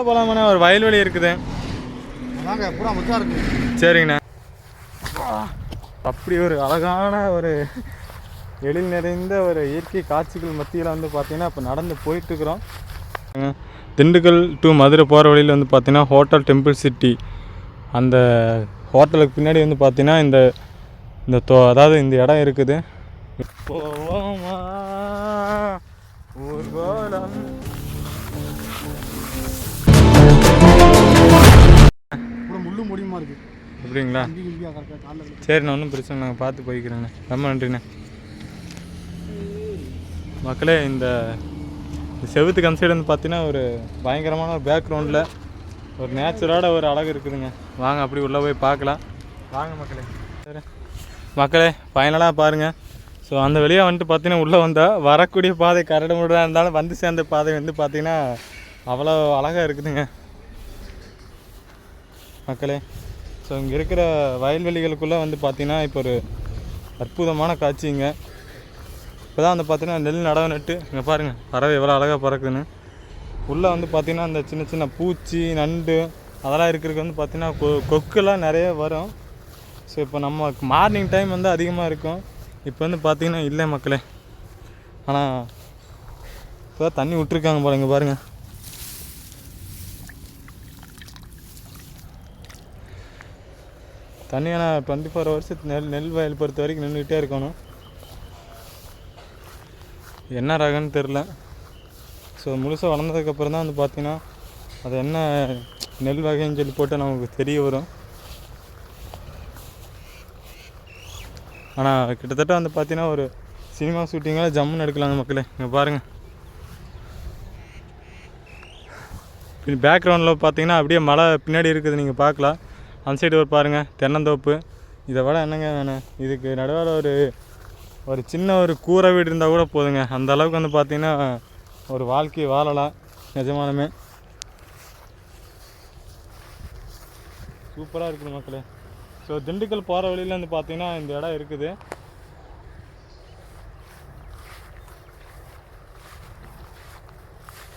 போகலாமாண்ணே? ஒரு வயல்வெளி இருக்குது. வாங்க, பூரா முத்தா இருக்கு. சரிங்கண்ணா. அப்படி ஒரு அழகான ஒரு எழில் நிறைந்த ஒரு இயற்கை காட்சிகள் மத்தியில் வந்து பார்த்திங்கன்னா இப்போ நடந்து போயிட்டுருக்குறோம். திண்டுக்கல் டு மதுரை போகிற வழியில் வந்து பார்த்திங்கன்னா ஹோட்டல் டெம்பிள் சிட்டி, அந்த ஹோட்டலுக்கு பின்னாடி வந்து பார்த்திங்கன்னா இந்த அதாவது இந்த இடம் இருக்குது. போவோமா ஊர்வலம். முள்ளு முடியுமா இருக்கு. அப்படிங்களா? சரிண்ணா, ஒன்றும் பிரச்சனை, நாங்கள் பார்த்து போய்க்கிறேண்ணே. ரொம்ப நன்றிண்ணே. மக்களே, இந்த செவுத்துக்கு அந்த சைடு வந்து பார்த்தீங்கன்னா ஒரு பயங்கரமான ஒரு பேக்ரவுண்டில் ஒரு நேச்சுரோட ஒரு அழகு இருக்குதுங்க. வாங்க அப்படி உள்ளே போய் பார்க்கலாம். வாங்க மக்களே. சரி மக்களே, ஃபைனலாக பாருங்கள். ஸோ அந்த வழியாக வந்துட்டு பார்த்தீங்கன்னா உள்ளே வந்தால் வரக்கூடிய பாதை கரடு முரடாக இருந்தாலும் வந்து சேர்ந்த பாதை வந்து பார்த்திங்கன்னா அவ்வளோ அழகாக இருக்குதுங்க மக்களே. ஸோ இங்கே இருக்கிற வயல்வெளிகளுக்குள்ளே வந்து பார்த்திங்கன்னா இப்போ ஒரு அற்புதமான காட்சிங்க. இப்போ தான் வந்து பார்த்திங்கன்னா நெல் நடவு நட்டு இங்கே பாருங்கள் பறவை எவ்வளோ அழகாக பறக்குதுன்னு. உள்ளே வந்து பார்த்திங்கன்னா இந்த சின்ன சின்ன பூச்சி நண்டு அதெல்லாம் இருக்கிறதுக்கு வந்து பார்த்திங்கன்னா கொக்கெல்லாம் நிறைய வரும். ஸோ இப்போ நம்ம மார்னிங் டைம் வந்து அதிகமாக இருக்கும். இப்போ வந்து பார்த்திங்கன்னா இல்லை மக்களே. ஆனால் இப்போ தண்ணி விட்டுருக்காங்க போல. இங்கே பாருங்கள், தண்ணியான 24 hours நெல் வயல் பொறுத்த வரைக்கும் நின்றுக்கிட்டே இருக்கணும். என்ன ரகன்னு தெரில. ஸோ முழுசாக வளர்ந்ததுக்கப்புறம் தான் வந்து பார்த்திங்கன்னா அது என்ன நெல் வகைன்னு சொல்லி போட்டு நமக்கு தெரிய வரும். ஆனால் கிட்டத்தட்ட வந்து பார்த்திங்கன்னா ஒரு சினிமா ஷூட்டிங்காக ஜம்முன்னு எடுக்கலாங்க மக்களே. இங்கே பாருங்கள், பேக்ரவுண்டில் பார்த்திங்கன்னா அப்படியே மலை பின்னாடி இருக்குது, நீங்கள் பார்க்கலாம். அந்த சைடு ஒரு பாருங்கள் தென்னந்தோப்பு. இதை விட என்னங்க வேணும்? இதுக்கு நடுவில் ஒரு சின்ன ஒரு கூரை வீடு இருந்தால் கூட போதுங்க. அந்த அளவுக்கு வந்து பார்த்திங்கன்னா ஒரு வாழ்க்கையை வாழலாம். நிஜமானமே சூப்பராக இருக்குது மக்களே. ஸோ திண்டுக்கல் போகிற வழியில் வந்து பார்த்திங்கன்னா இந்த இடம் இருக்குது.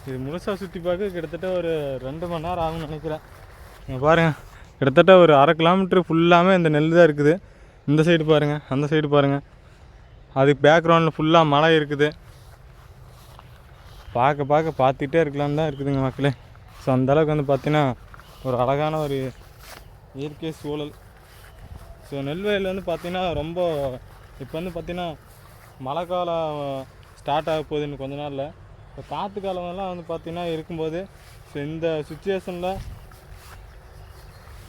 இது முழுசாக சுற்றி பார்க்க கிட்டத்தட்ட ஒரு 2 மணி நேரம் ஆகும்னு நினைக்கிறேன். இங்கே பாருங்கள், கிட்டத்தட்ட ஒரு 1/2 கிலோமீட்ரு ஃபுல்லாமே இந்த நெல் தான் இருக்குது. இந்த சைடு பாருங்கள், அந்த சைடு பாருங்கள், அதுக்கு பேக்ரவுண்டில் ஃபுல்லாக மலை இருக்குது. பார்த்துக்கிட்டே இருக்கலான்னு தான் இருக்குதுங்க மக்களே. ஸோ அந்தளவுக்கு வந்து பார்த்திங்கன்னா ஒரு அழகான ஒரு இயற்கை சூழல். ஸோ நெல்வயல் வந்து பார்த்திங்கன்னா ரொம்ப இப்போ வந்து பார்த்திங்கன்னா மழை காலம் ஸ்டார்ட் ஆக போகுதுன்னு கொஞ்ச நாளில். இப்போ காற்று காலமெல்லாம் வந்து பார்த்திங்கன்னா இருக்கும்போது ஸோ இந்த சுச்சுவேஷனில்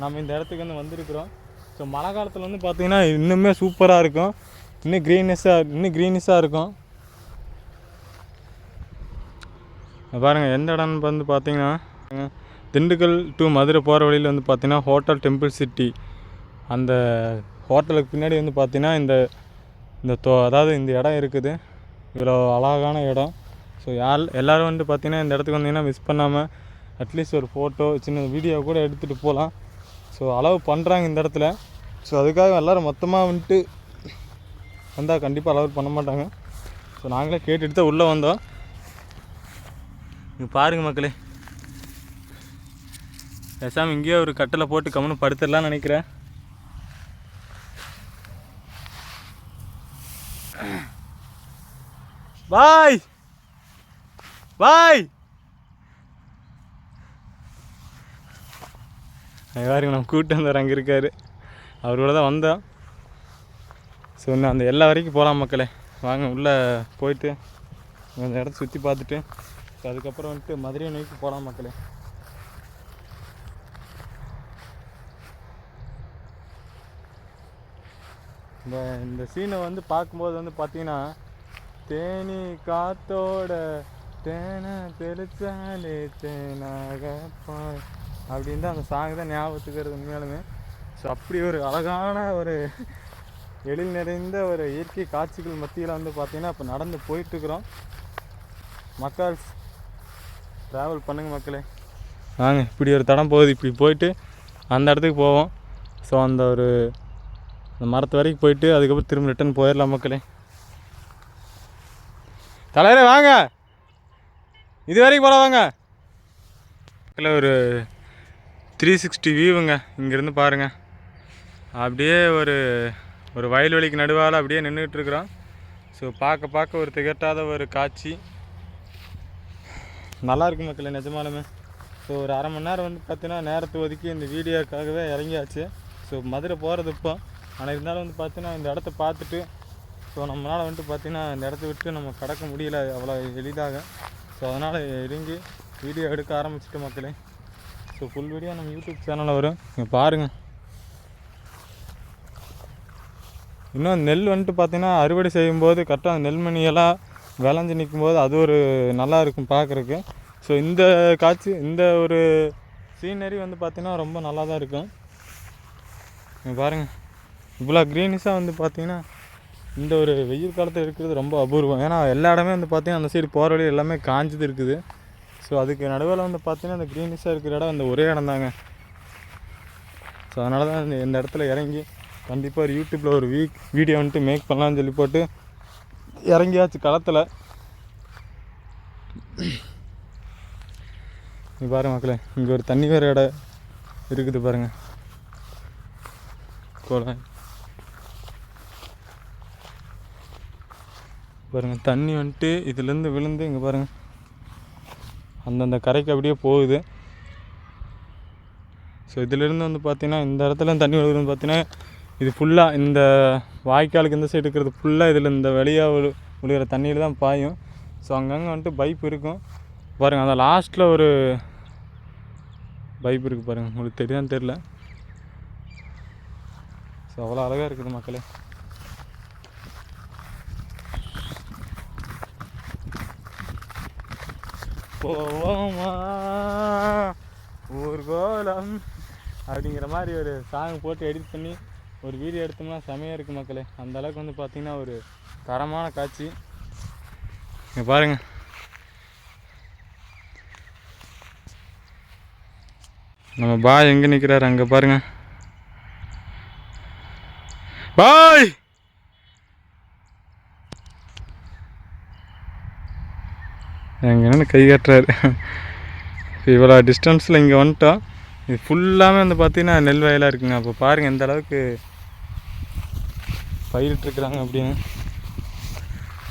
நம்ம இந்த இடத்துக்கு வந்து வந்திருக்கிறோம். ஸோ மழை காலத்தில் வந்து பார்த்திங்கன்னா இன்னுமே சூப்பராக இருக்கும். இன்னும் க்ரீனிஷாக இருக்கும். பாருங்கள், எந்த இடம்னு வந்து பார்த்திங்கன்னா திண்டுக்கல் டு மதுரை போகிற வழியில் வந்து பார்த்திங்கன்னா ஹோட்டல் டெம்பிள் சிட்டி, அந்த ஹோட்டலுக்கு பின்னாடி வந்து பார்த்திங்கன்னா அதாவது இந்த இடம் இருக்குது. இவ்வளோ அழகான இடம். ஸோ எல்லோரும் வந்துட்டு பார்த்திங்கன்னா இந்த இடத்துக்கு வந்தீங்கன்னா மிஸ் பண்ணாமல் அட்லீஸ்ட் ஒரு ஃபோட்டோ சின்ன வீடியோ கூட எடுத்துகிட்டு போகலாம். ஸோ அலோவ் பண்ணுறாங்க இந்த இடத்துல. ஸோ அதுக்காக எல்லோரும் மொத்தமாக வந்துட்டு வந்தால் கண்டிப்பாக அலோவ் பண்ண மாட்டாங்க. ஸோ நாங்களே கேட்டுட்டு தான் உள்ளே வந்தோம். இங்கே பாருங்கள் மக்களே, பேசாமல் இங்கேயே ஒரு கட்டளை போட்டு கம்முன்னு படுத்துடலான்னு நினைக்கிறேன். பாய் பாருங்க, நம்ம கூட்டு வந்தார் அங்கே இருக்கார். அவரோட தான் வந்தோம். ஸோ இன்னும் அந்த எல்லா வரைக்கும் போகலாம் மக்களே. வாங்க உள்ளே போயிட்டு அந்த இடத்த சுற்றி பார்த்துட்டு அதுக்கப்புறம் வந்துட்டு மதுரை நோக்கி போகலாம் மக்களே. இந்த சீனை வந்து பார்க்கும்போது வந்து பார்த்திங்கன்னா தேனி காத்தோட தேனை தெளிச்சாலே தேனாக பாய் அப்படின்னு தான் அந்த சாங் தான் ஞாபகத்துக்கிறது உண்மையாலுமே. ஸோ அப்படி ஒரு அழகான ஒரு எழில் நிறைந்த ஒரு இயற்கை காட்சிகள் மத்தியில் வந்து பார்த்திங்கன்னா இப்போ நடந்து போயிட்டுருக்குறோம். மக்கள் ட்ராவல் பண்ணுங்கள் மக்களே. வாங்க, இப்படி ஒரு தடம் போகுது, இப்படி போயிட்டு அந்த இடத்துக்கு போவோம். ஸோ அந்த மரத்து வரைக்கும் போயிட்டு அதுக்கப்புறம் திரும்ப ரிட்டன் போயிடலாம் மக்களே. தலைவரே வாங்க, இது வரைக்கும் போல வாங்க. மக்களே ஒரு 360 வியூவுங்க. இங்கேருந்து பாருங்கள், அப்படியே ஒரு ஒரு வயல்வெளிக்கு நடுவால் அப்படியே நின்றுட்டுருக்குறோம். ஸோ பார்க்க ஒரு திகட்டாத ஒரு காட்சி. நல்லாயிருக்கு மக்களே நிஜமாலுமே. ஸோ ஒரு அரை மணி நேரம் வந்து பார்த்தீங்கன்னா நேரத்தை ஒதுக்கி இந்த வீடியோக்காகவே இறங்கியாச்சு. ஸோ மதுரை போகிறது இப்போ. ஆனால் இருந்தாலும் வந்து பார்த்தீங்கன்னா இந்த இடத்த பார்த்துட்டு ஸோ நம்மளால் வந்துட்டு பார்த்திங்கன்னா இந்த இடத்த விட்டு நம்ம கடக்க முடியல அவ்வளோ எளிதாக. ஸோ அதனால் இறங்கி வீடியோ எடுக்க ஆரம்பிச்சிட்டு மக்களே. ஸோ ஃபுல் வீடியோ நம்ம யூடியூப் சேனலில் வரும், நீங்கள் பாருங்கள். இன்னும் நெல் வந்துட்டு பார்த்திங்கன்னா அறுவடை செய்யும்போது கரெக்டாக அந்த நெல்மணியெல்லாம் விளைஞ்சி நிற்கும்போது அது ஒரு நல்லா இருக்கும் பார்க்குறக்கு. ஸோ இந்த காட்சி, இந்த ஒரு சீனரி வந்து பார்த்திங்கன்னா ரொம்ப நல்லா தான் இருக்கும். நீங்கள் பாருங்கள், இவ்வளோ க்ரீனிஷாக வந்து பார்த்திங்கன்னா இந்த ஒரு வெயில் காலத்தில் இருக்கிறது ரொம்ப அபூர்வம். ஏன்னா எல்லா இடமே வந்து பார்த்திங்கன்னா அந்த சைடு போகிற வழி எல்லாமே காஞ்சது இருக்குது. ஸோ அதுக்கு நடுவில் வந்து பார்த்திங்கன்னா அந்த க்ரீனிஷாக இருக்கிற இடம் அந்த ஒரே இடம் தாங்க. ஸோ அதனால தான் இந்த இடத்துல இறங்கி கண்டிப்பாக ஒரு யூடியூப்பில் ஒரு வீடியோ வந்துட்டு மேக் பண்ணலான்னு சொல்லி போட்டு இறங்கியாச்சு களத்தில். நீ பாருங்க மக்களே, இங்கே ஒரு தண்ணி வேறு இடம் இருக்குது பாருங்கள். பாருங்கள் தண்ணி வந்துட்டு இதுலேருந்து விழுந்து இங்கே பாருங்கள் அந்தந்த கரைக்கு அப்படியே போகுது. ஸோ இதிலேருந்து வந்து பார்த்திங்கன்னா இந்த இடத்துல தண்ணி விழுகுதுன்னு பார்த்தீங்கன்னா இது ஃபுல்லாக இந்த வாய்க்காலுக்கு இந்த சைடு இருக்கிறது ஃபுல்லாக இதில் இந்த வெளியாக விழுகிற தண்ணியில் தான் பாயும். ஸோ அங்கங்கே வந்துட்டு பைப் இருக்கும் பாருங்கள். அந்த லாஸ்ட்டில் ஒரு பைப் இருக்குது பாருங்கள், உங்களுக்கு தெரியான்னு தெரில. ஸோ அவ்வளோ அழகாக இருக்குது மக்களே. போவோமா ஊர்கோலம் அப்படிங்கிற மாதிரி ஒரு சாங் போட்டு எடிட் பண்ணி ஒரு வீடியோ எடுத்தோம்னா செமையாக இருக்குது மக்களே. அந்தளவுக்கு வந்து பார்த்திங்கன்னா ஒரு தரமான காட்சி. இங்கே பாருங்கள், நம்ம பாய் எங்கே நிற்கிறாரு அங்கே பாருங்கள். பாய் எங்கன்னு கை காட்டுறாரு. இவ்வளோ டிஸ்டன்ஸில் இங்கே வந்துட்டோம். இது ஃபுல்லாமே வந்து பார்த்திங்கன்னா நெல் வயலாக இருக்குங்க. அப்போ பாருங்கள் எந்த அளவுக்கு பயிரிட்டுருக்குறாங்க அப்படின்னு.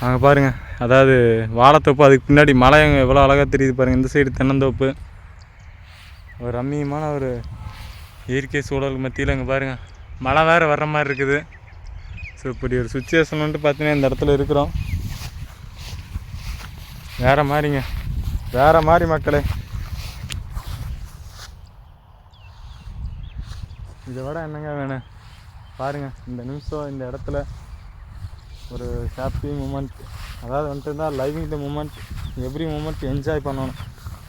அங்கே பாருங்கள், அதாவது வாழைத்தோப்பு, அதுக்கு பின்னாடி மலை எவ்வளோ அழகாக தெரியுது பாருங்கள். இந்த சைடு தென்னந்தோப்பு, ஒரு ரம்மியமான ஒரு இயற்கை சூழல் மத்தியில் இங்கே பாருங்கள் மழை வேறு வர்ற மாதிரி இருக்குது. ஸோ இப்படி ஒரு சுச்சுவேஷன் வந்துட்டு பார்த்தீங்கன்னா இந்த இடத்துல இருக்கிறோம். வேறு மாதிரிங்க, வேறு மாதிரி மக்களே. இதை விட என்னங்க வேணும் பாருங்கள். இந்த நிமிஷம் இந்த இடத்துல ஒரு ஹாப்பி மூமெண்ட், அதாவது வந்துட்டு இருந்தால் living the moment, every moment enjoy பண்ணணும்,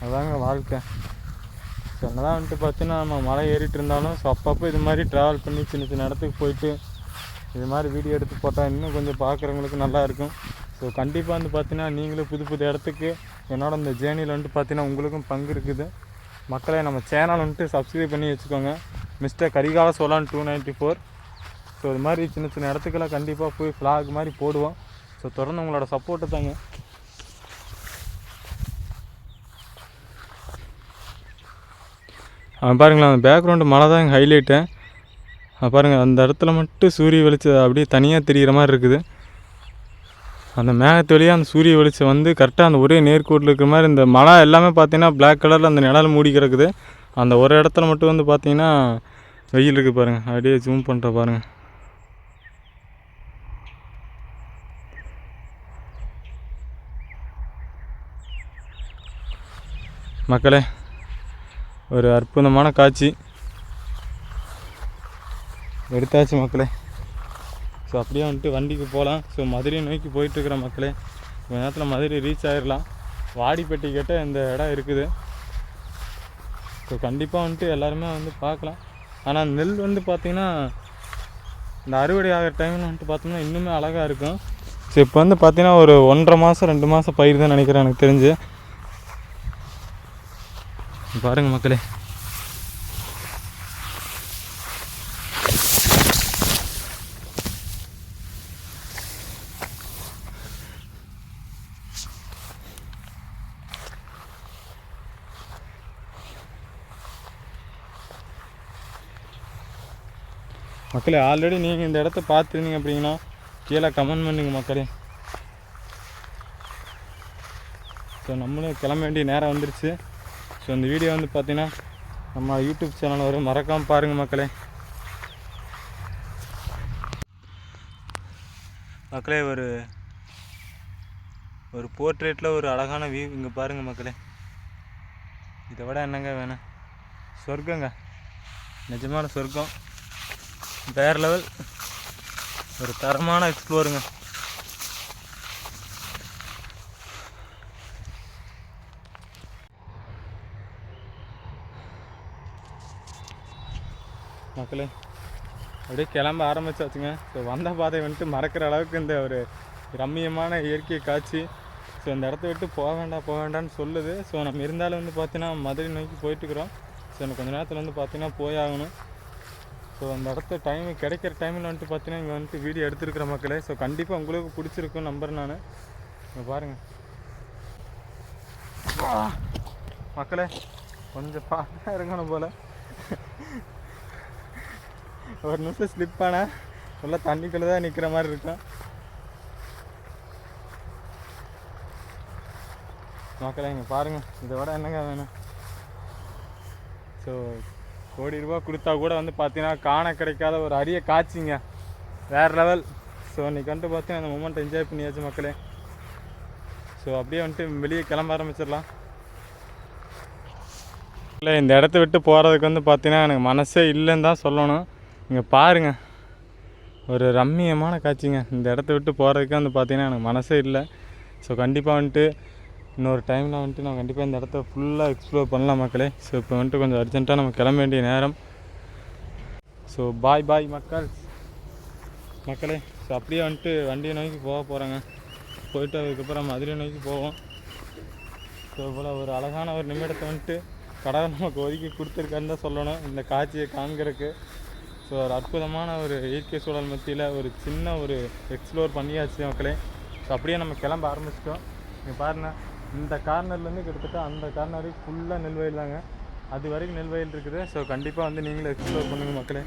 அதுதாங்க வாழ்க்கை. ஸோ என்னதான் வந்துட்டு பார்த்தீங்கன்னா நம்ம மலை ஏறிட்டு இருந்தாலும் ஸோ அப்பப்போ இது மாதிரி ட்ராவல் பண்ணி சின்ன சின்ன இடத்துக்கு போயிட்டு இது மாதிரி வீடியோ எடுத்து போட்டால் இன்னும் கொஞ்சம் பார்க்குறவங்களுக்கு நல்லாயிருக்கும். ஸோ கண்டிப்பாக வந்து பார்த்தீங்கன்னா நீங்களும் புது புது இடத்துக்கு என்னோட இந்த ஜேர்னியில் வந்துட்டு பார்த்தீங்கன்னா உங்களுக்கும் பங்கு இருக்குது. மக்களை நம்ம சேனல் வந்துட்டு சப்ஸ்கிரைப் பண்ணி வச்சுக்கோங்க, மிஸ்டர் கரிகால சோழன் 294. ஸோ இது மாதிரி சின்ன சின்ன இடத்துக்கெல்லாம் கண்டிப்பாக போய் ஃப்ளாக் மாதிரி போடுவோம். ஸோ தொடர்ந்து உங்களோட சப்போர்ட்டு தாங்க. பாருங்களேன், அந்த பேக்ரவுண்டு மழை தான் எங்கள் ஹைலைட்டு. பாருங்கள், அந்த இடத்துல மட்டும் சூரிய வெளிச்சம் அப்படியே தனியாக தெரிகிற மாதிரி இருக்குது. அந்த மேகத்து வழியாக அந்த சூரிய வெளிச்சம் வந்து கரெக்டாக அந்த ஒரே நேர்கோட்டில் இருக்கிற மாதிரி. இந்த மழை எல்லாமே பார்த்தீங்கன்னா பிளாக் கலரில் அந்த நிழல் மூடி கிடக்குது. அந்த ஒரு இடத்துல மட்டும் வந்து பார்த்தீங்கன்னா வெயில் இருக்குது பாருங்கள். அப்படியே ஜூம் பண்ணுற பாருங்கள். மக்களே, ஒரு அற்புதமான காட்சி எடுத்தாச்சு மக்களே. ஸோ அப்படியே வந்துட்டு வண்டிக்கு போகலாம். ஸோ மதுரையை நோக்கி போயிட்டுருக்குற மக்களே. கொஞ்ச நேரத்தில் மதுரை ரீச் ஆகிடலாம். வாடிப்பட்டி கிட்ட இந்த இடம் இருக்குது. ஸோ கண்டிப்பாக வந்துட்டு எல்லாருமே வந்து பார்க்கலாம். ஆனால் நெல் வந்து பார்த்திங்கன்னா இந்த அறுவடை ஆகிற டைமில் வந்துட்டு பார்த்தோம்னா இன்னுமே அழகாக இருக்கும். ஸோ இப்போ வந்து பார்த்திங்கன்னா ஒரு 1.5 மாதம் 2 மாதம் பயிர் தான் நினைக்கிறேன் எனக்கு தெரிஞ்சு. பாருங்கள் மக்களே, மக்களே ஆல்ரெடி நீங்கள் இந்த இடத்த பார்த்துருந்தீங்க அப்படிங்கன்னா கீழே கமெண்ட் பண்ணுங்க மக்களே. ஸோ நம்மளும் கிளம்ப வேண்டிய நேரம் வந்துருச்சு. ஸோ இந்த வீடியோ வந்து பார்த்தீங்கன்னா நம்ம யூடியூப் சேனல் வரும், மறக்காமல் பாருங்கள் மக்களே. மக்களே ஒரு போர்ட்ரேட்டில் ஒரு அழகான வியூ இங்கே பாருங்கள் மக்களே. இதை விட என்னங்க வேணும்? சொர்க்கங்க, நிஜமான சொர்க்கம், வேறு லெவல், ஒரு தரமான எக்ஸ்ப்ளோருங்க. மக்களே அப்படியே கிளம்ப ஆரம்பிச்சாச்சுங்க. ஸோ வந்த பாதை வந்துட்டு மறக்கிற அளவுக்கு இந்த ஒரு ரம்மியமான இயற்கை காட்சி. ஸோ இந்த இடத்த விட்டு போக வேண்டாம்னு சொல்லுது. ஸோ நம்ம இருந்தாலும் வந்து பார்த்தீங்கன்னா மதுரை நோக்கி போயிட்டுருக்குறோம். ஸோ எனக்கு கொஞ்சம் நேரத்தில் வந்து பார்த்தீங்கன்னா போய் ஆகணும். ஸோ அந்த இடத்த கிடைக்கிற டைமில் வந்துட்டு பார்த்தீங்கன்னா இங்கே வந்துட்டு வீடியோ எடுத்துருக்குற மக்களே. ஸோ கண்டிப்பாக உங்களுக்கு பிடிச்சிருக்கும் நம்புறேன் நான். இங்கே பாருங்கள் மக்களே, கொஞ்சம் பார்த்து இருக்கணும் போல். ஒரு நிமிஷம் ஸ்லிப் ஆனால் நல்லா தண்ணிக்குள்ளே தான் நிற்கிற மாதிரி இருக்கும் மக்களே. இங்கே பாருங்கள், இதை விட என்னங்க வேணும்? ஸோ கோடி ரூபா கொடுத்தா கூட வந்து பார்த்தீங்கன்னா காண கிடைக்காத ஒரு அரிய காட்சிங்க, வேறு லெவல். ஸோ இன்றைக்கி வந்துட்டு பார்த்தீங்கன்னா அந்த மூமெண்ட் என்ஜாய் பண்ணியாச்சு மக்களே. ஸோ அப்படியே வந்துட்டு வெளியே கிளம்ப ஆரம்பிச்சிடலாம். இல்லை, இந்த இடத்த விட்டு போகிறதுக்கு வந்து பார்த்தீங்கன்னா எனக்கு மனசே இல்லைன்னு தான் சொல்லணும். இங்கே பாருங்கள், ஒரு ரம்மியமான காட்சிங்க. இந்த இடத்த விட்டு போகிறதுக்கு வந்து பார்த்தீங்கன்னா எனக்கு மனசே இல்லை. ஸோ கண்டிப்பாக வந்துட்டு இன்னொரு டைமில் வந்துட்டு நம்ம கண்டிப்பாக இந்த இடத்த ஃபுல்லாக எக்ஸ்ப்ளோர் பண்ணலாம் மக்களே. ஸோ இப்போ வந்துட்டு கொஞ்சம் அர்ஜென்ட்டாக நம்ம கிளம்ப வேண்டிய நேரம். ஸோ பாய் மக்களே. ஸோ அப்படியே வந்துட்டு வண்டியை நோக்கி போக போகிறோங்க. போயிட்டு அதுக்கப்புறம் மதுரை நோக்கி போவோம். ஸோ போல் ஒரு அழகான ஒரு நிமிடத்தை வந்துட்டு கடவுள் நமக்கு ஒதுக்கி கொடுத்துருக்கான்னு தான் சொல்லணும் இந்த காட்சியை காண்கிறதுக்கு. ஸோ ஒரு அற்புதமான ஒரு இயற்கை சூழல் மத்தியில் ஒரு சின்ன ஒரு எக்ஸ்ப்ளோர் பண்ணியாச்சு மக்களே. ஸோ அப்படியே நம்ம கிளம்ப ஆரம்பிச்சிட்டோம். நீங்கள் பாருங்கள், இந்த கார்னர்லேருந்து கிட்டத்தட்ட அந்த கார்னருக்கு ஃபுல்லாக நெல்வயல் தாங்க. அது வரைக்கும் நெல்வயல் இருக்குது. ஸோ கண்டிப்பாக வந்து நீங்களும் எக்ஸ்ப்ளோர் பண்ணுங்கள் மக்களே.